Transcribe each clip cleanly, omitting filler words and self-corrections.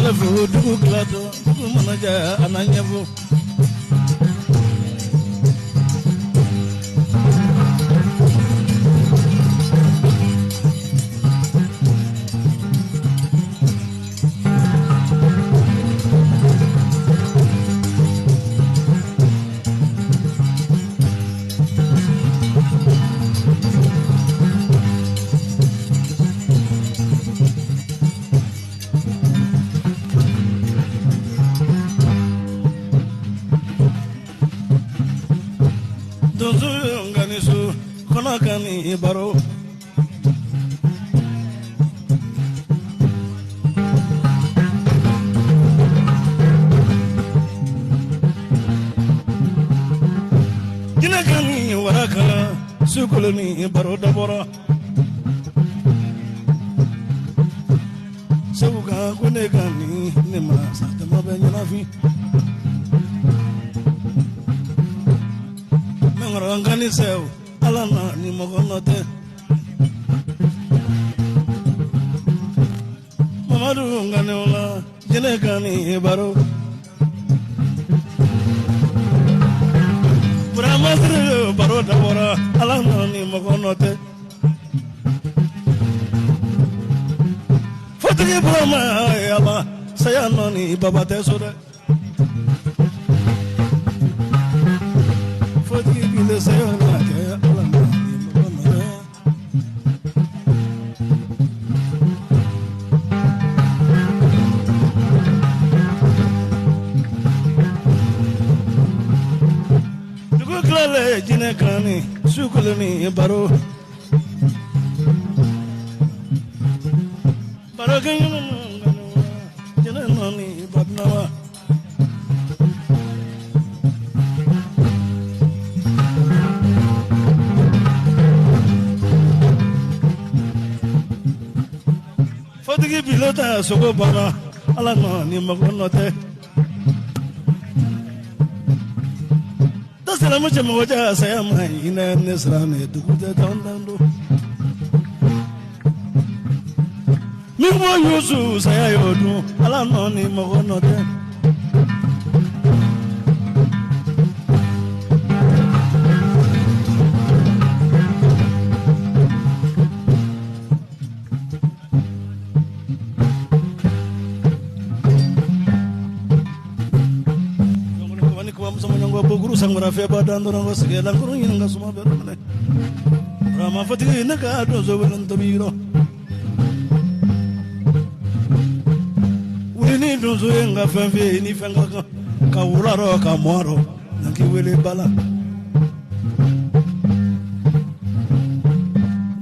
Fu dugu klato manaja ananyabu kani baro jina kani waraka sukulani baro dabora Sekouba kone kani nema satama benyana fi mengarangani sew alana ni mogonote Mamadu ngane wala jene kani baro Bourama baro dabora alana ni mogonote Fotigui Bourama yaba sayano ni babate sore Fotigui bile sayano jine kani sukulani baro kanyana jine nani badnawa Fotigui pilota soko bara ala nani magonote Salamu chama waja saya mai ina nesrane dukuja tandando Mimo yusu saya yodu ala noni magonote Guru sangura feba dando nango segala guru yin nga suma berone Bourama Fotigui naka do zo welan tabiro Wini do zo nga fanfe ni fanga ka wuraro ka moro nanki wele bala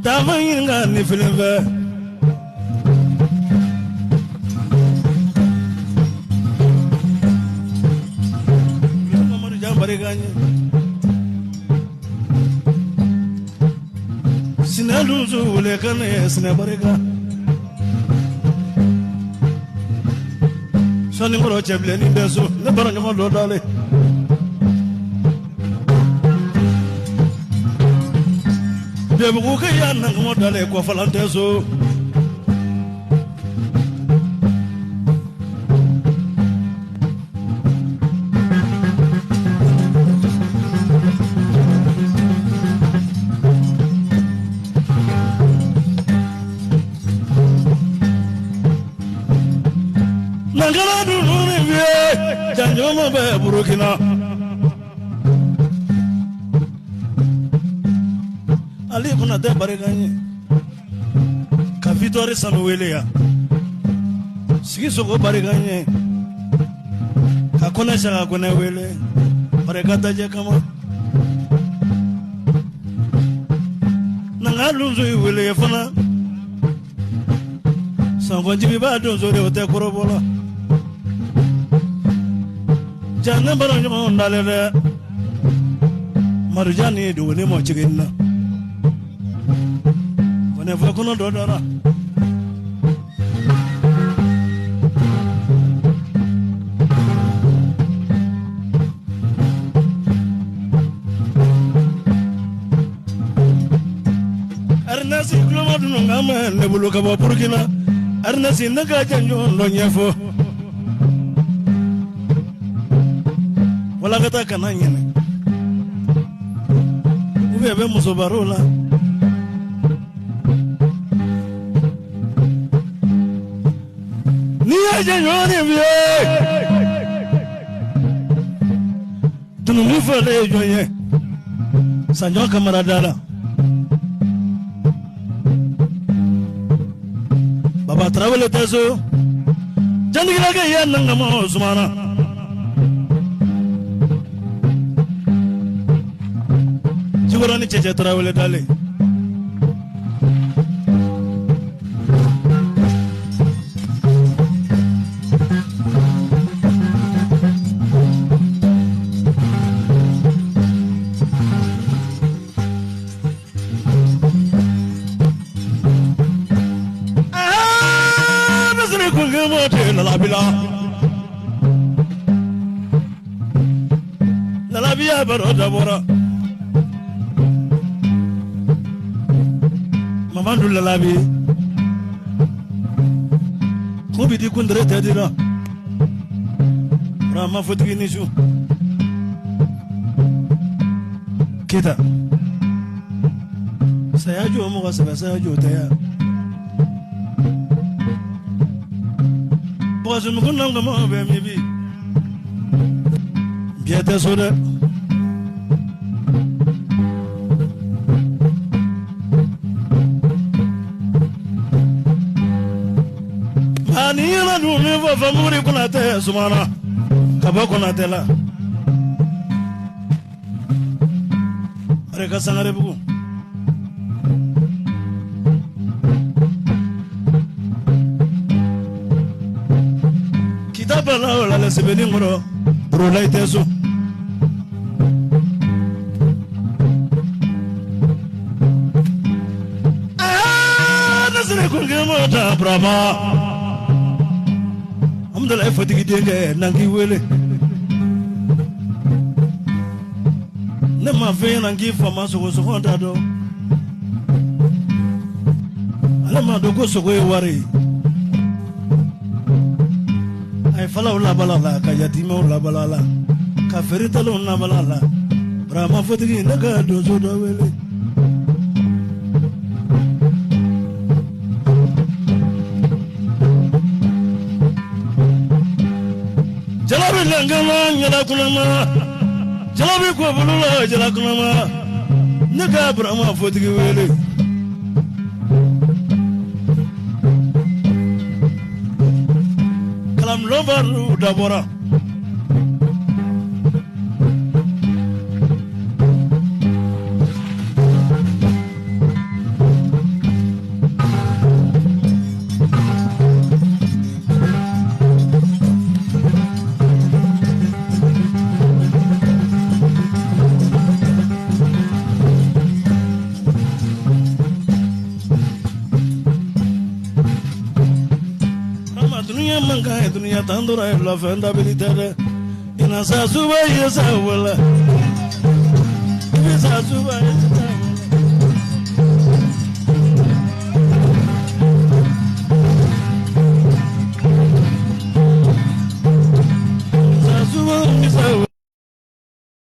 Dama yin nga ni filimve Sinaluzu lekane sinabarega Sani ngoro cheble ni beso ne baranyo mo dale Debu ko yan nang mo dale ko falanteso Janjoma be Burkina Ali kuna de bariganye ka Vitoire Samuele ya Sigi soko bariganye ka konesha ka kone wele barigata je kama Nanga lunzo wele fana Sangonji ba donzo de hote korobola Jana baranyo mo ndalele Marujani do ne mo chiginna Wone fa kono dodora Arnasi gloma dunu ngama ne bulu ka Burkina Arnasi naga janjo no nyefo wala kata kana nyene ube be muso barola ni aje nyone vie tunu mu fele joye sanjo kamaradala baba Traore teso jangira ke ya nanga mo Usmana jigorani cheche Traore dale lalaby ya baro dabora mamandu lalaby kubi di kundre tedira Bourama Fotigui nishu kita sayajo mo ga sayajo taya bozu mukunda ngamo be mibi biete soda ani la dumi va famuri kuna te sumana kabako na tela reka sangare buku la la sebeni ngoro rola iteso nasre kunge mota brama amdala Fotigui denge nangi wele ne ma fe nangi fama so honda do ala ma do ko so go wari ay fala wala balala ka yatima wala balala ka feritalo na balala Bourama Fotigui naga dozo do wele jalabi langama nyala kunama jalabi ko bulula jala kunama naga Bourama Fotigui wele lobaru dabora dunia tandura la fenda bilitere ina sa suba yesa wala ina sa suba yesa